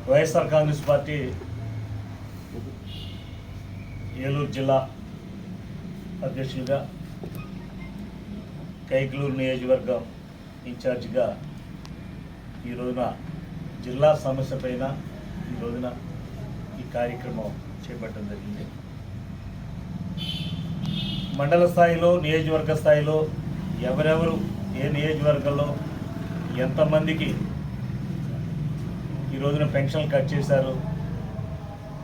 YSR Congress party Eluru జిల్లా అధ్యక్షులుగా, కైకలూరు నియోజకవర్గం ఇన్ఛార్జిగా ఈ రోజున జిల్లా సమస్య పైన ఈ రోజున ఈ కార్యక్రమం చేపట్టడం జరిగింది. మండల స్థాయిలో, నియోజకవర్గ స్థాయిలో ఎవరెవరు ఏ నియోజకవర్గంలో ఎంతమందికి ఈ రోజున పెన్షన్లు కట్ చేశారు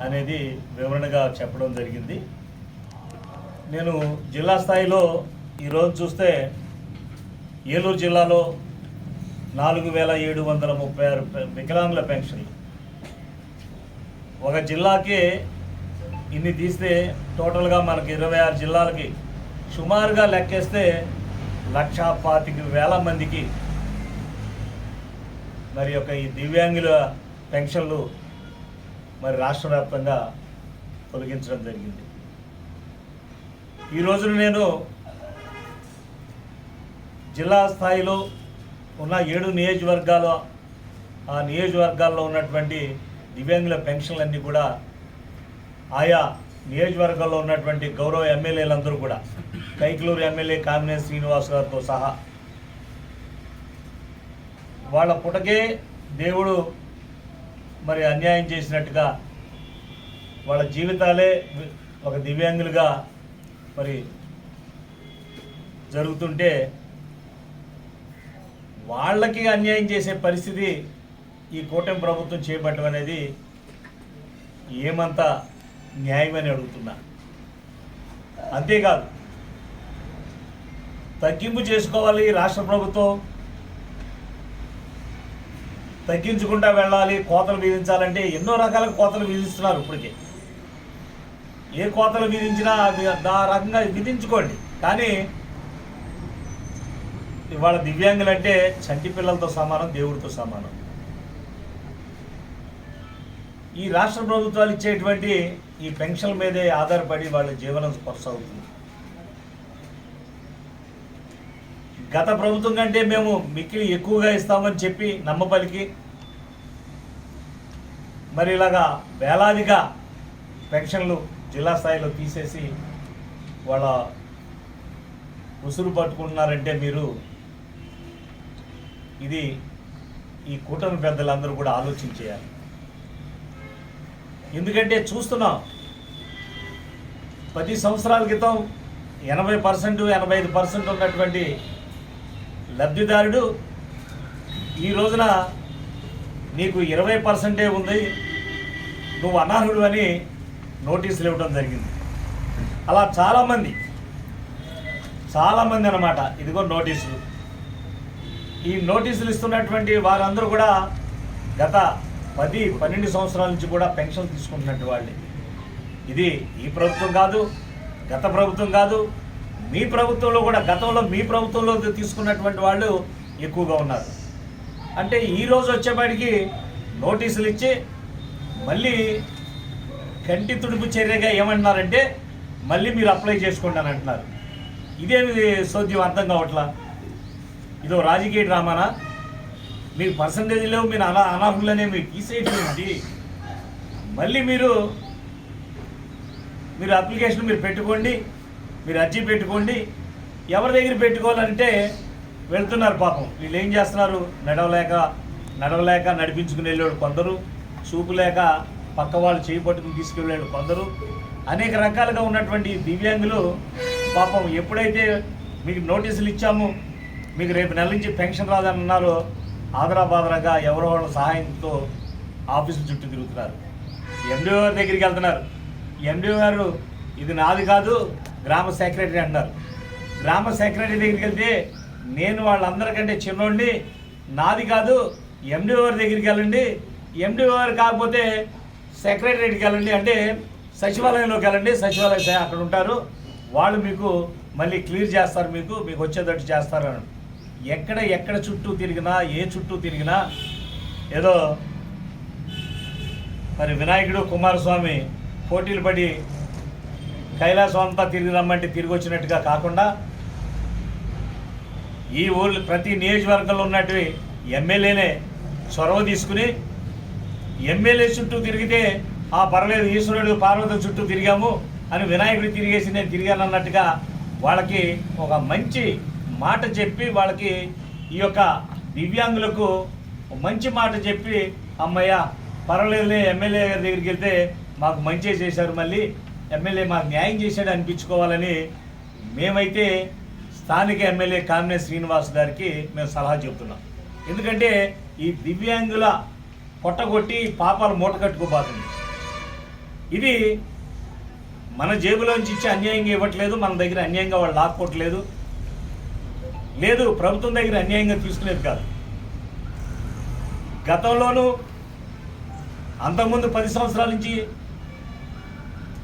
అనేది వివరణగా చెప్పడం జరిగింది. నేను జిల్లా స్థాయిలో ఈరోజు చూస్తే ఏలూరు జిల్లాలో 4736 వికలాంగుల పెన్షన్లు. ఒక జిల్లాకి ఇన్ని తీస్తే టోటల్గా మనకి 26 జిల్లాలకి సుమారుగా లెక్కేస్తే 1,25,000 మందికి మరి యొక్క ఈ దివ్యాంగుల పెన్షన్లు మరి రాష్ట్ర వ్యాప్తంగా తొలగించడం జరిగింది. ఈ రోజున నేను జిల్లా స్థాయిలో ఉన్న 7 నియోజకవర్గాలు, ఆ నియోజకవర్గాల్లో ఉన్నటువంటి దివ్యాంగుల పెన్షన్లన్నీ కూడా ఆయా నియోజకవర్గాల్లో ఉన్నటువంటి గౌరవ ఎమ్మెల్యేలందరూ కూడా, కైకలూరు ఎమ్మెల్యే కామినేని శ్రీనివాస్ గారితో సహా, వాళ్ళ పుటకే దేవుడు మరి అన్యాయం చేసినట్టుగా వాళ్ళ జీవితాలే ఒక దివ్యాంగులుగా మరి జరుగుతుంటే వాళ్ళకి అన్యాయం చేసే పరిస్థితి ఈ కూటమి ప్రభుత్వం చేపట్టడం అనేది ఏమంత న్యాయమని అడుగుతున్నా. అంతేకాదు, తగ్గింపు చేసుకోవాలి రాష్ట్ర ప్రభుత్వం, తగ్గించుకుంటా వెళ్ళాలి, కోతలు విధించాలంటే ఎన్నో రకాల కోతలు విధిస్తున్నారు. ఇప్పటికే ఏ కోతలు విధించినా ఆ రకంగా విధించుకోండి, కానీ ఇవాళ దివ్యాంగులంటే చంటి పిల్లలతో సమానం, దేవుడితో సమానం. ఈ రాష్ట్ర ప్రభుత్వాలు ఇచ్చేటువంటి ఈ పెన్షన్ మీదే ఆధారపడి వాళ్ళ జీవనం కొనసాగుతుంది. గత ప్రభుత్వం కంటే మేము మిక్కిలి ఎక్కువగా ఇస్తామని చెప్పి నమ్మపలికి మరి ఇలాగా వేలాదిగా పెన్షన్లు జిల్లా స్థాయిలో తీసేసి వాళ్ళ ఉసురు పట్టుకుంటున్నారంటే మీరు ఇది ఈ కూటమి పెద్దలందరూ కూడా ఆలోచించేయాలి. ఎందుకంటే చూస్తున్నాం, 10 సంవత్సరాల క్రితం 80%, 85% ఉన్నటువంటి లబ్ధిదారుడు ఈ రోజున నీకు 20% ఉంది, నువ్వు అనర్హుడు అని నోటీసులు ఇవ్వడం జరిగింది. అలా చాలామంది అన్నమాట. ఇదిగో నోటీసులు. ఈ నోటీసులు ఇస్తున్నటువంటి వారందరూ కూడా గత 10-12 సంవత్సరాల నుంచి కూడా పెన్షన్ తీసుకుంటున్నట్టు వాళ్ళే. ఇది ఈ ప్రభుత్వం కాదు, గత ప్రభుత్వం కాదు, మీ ప్రభుత్వంలో కూడా గతంలో మీ ప్రభుత్వంలో తీసుకున్నటువంటి వాళ్ళు ఎక్కువగా ఉన్నారు. అంటే ఈరోజు వచ్చేపాటికి నోటీసులు ఇచ్చి మళ్ళీ కంటి తుడుపు చర్యగా ఏమంటున్నారంటే మళ్ళీ మీరు అప్లై చేసుకోండి అని అంటున్నారు. ఇదేమి సోద్యం అర్థం కావట్లా. ఇదో రాజకీయ డ్రామానా? మీకు పర్సంటేజ్ లేవు, మీరు అనర్హులనే మీరు తీసేయటం ఏంటి? మళ్ళీ మీరు అప్లికేషన్ మీరు పెట్టుకోండి, మీరు అర్జీ పెట్టుకోండి. ఎవరి దగ్గర పెట్టుకోవాలంటే వెళ్తున్నారు. పాపం వీళ్ళు ఏం చేస్తున్నారు, నడవలేక నడిపించుకుని వెళ్ళాడు కొందరు, చూపు లేక పక్క వాళ్ళు చేయి పట్టుకుని తీసుకెళ్ళాడు కొందరు. అనేక రకాలుగా ఉన్నటువంటి దివ్యాంగులు పాపం ఎప్పుడైతే మీకు నోటీసులు ఇచ్చాము, మీకు రేపు నెల నుంచి పెన్షన్ రాదని అన్నారో, ఆదరాబాదరాగా ఎవరో వాళ్ళ సహాయంతో ఆఫీసుల చుట్టూ తిరుగుతున్నారు. ఎండిఓ గారి దగ్గరికి వెళ్తున్నారు. ఎండిఓ గారు ఇది నాది కాదు, గ్రామ సెక్రటరీ అంటారు. గ్రామ సెక్రటరీ దగ్గరికి వెళ్తే నేను వాళ్ళందరికంటే చిన్నోడిని, నాది కాదు, ఎండిఓ గారి దగ్గరికి వెళ్ళండి, ఎండిఓ గారు కాకపోతే సెక్రటరీకి వెళ్ళండి, అంటే సచివాలయంలోకి వెళ్ళండి, సచివాలయం అక్కడ ఉంటారు, వాళ్ళు మీకు మళ్ళీ క్లియర్ చేస్తారు, మీకు వచ్చేటట్టు చేస్తారు అని. ఎక్కడ చుట్టూ తిరిగినా, ఏ చుట్టూ తిరిగినా ఏదో మరి వినాయకుడు కుమారస్వామి పోటీలు పడి కైలాసం అంతా తిరిగి రమ్మంటే తిరిగి వచ్చినట్టుగా కాకుండా ఈ ఊళ్ళు ప్రతి నియోజకవర్గంలో ఉన్నట్టు ఎమ్మెల్యేనే చొరవ తీసుకుని ఎమ్మెల్యే చుట్టూ తిరిగితే పర్లేదు ఈశ్వరుడు పార్వతి చుట్టూ తిరిగాము అని వినాయకుడు తిరిగేసి నేను తిరిగాను అన్నట్టుగా వాళ్ళకి ఒక మంచి మాట చెప్పి వాళ్ళకి ఈ యొక్క దివ్యాంగులకు మంచి మాట చెప్పి అమ్మయ్య పర్వాలేదులే ఎమ్మెల్యే గారి దగ్గరికి వెళ్తే మాకు మంచి చేశారు, మళ్ళీ ఎమ్మెల్యే మాకు న్యాయం చేశాడు అనిపించుకోవాలని మేమైతే స్థానిక ఎమ్మెల్యే కామినేని శ్రీనివాస్ గారికి మేము సలహా చెబుతున్నాం. ఎందుకంటే ఈ దివ్యాంగుల కొట్టగొట్టి పాపాలు మూట కట్టుకోబోతుంది. ఇది మన జేబులోంచి ఇచ్చి అన్యాయంగా ఇవ్వట్లేదు, మన దగ్గర అన్యాయంగా వాళ్ళు లాక్కోవట్లేదు, లేదు ప్రభుత్వం దగ్గర అన్యాయంగా తీసుకునేది కాదు. గతంలోనూ అంతకుముందు 10 సంవత్సరాల నుంచి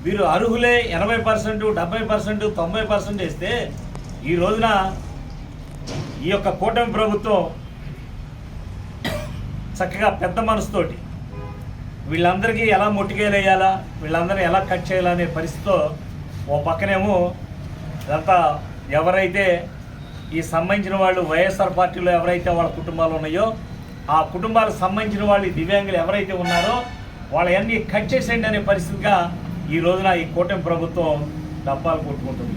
వీరు అర్హులే 80%, 70%, 90% వేస్తే ఈ రోజున ఈ యొక్క కూటమి ప్రభుత్వం చక్కగా పెద్ద మనసుతోటి వీళ్ళందరికీ ఎలా మొట్టికేయాలా, వీళ్ళందరినీ ఎలా కట్ చేయాలనే పరిస్థితితో ఓ పక్కనేమో ఇదంతా ఎవరైతే ఈ సంబంధించిన వాళ్ళు వైఎస్ఆర్ పార్టీలో ఎవరైతే వాళ్ళ కుటుంబాలు ఉన్నాయో ఆ కుటుంబాలకు సంబంధించిన వాళ్ళు ఈ దివ్యాంగులు ఎవరైతే ఉన్నారో వాళ్ళన్నీ కట్ చేసేయండి అనే పరిస్థితిగా ఈ రోజున ఈ కూటమి ప్రభుత్వం డబ్బాలు కొట్టుకుంటుంది.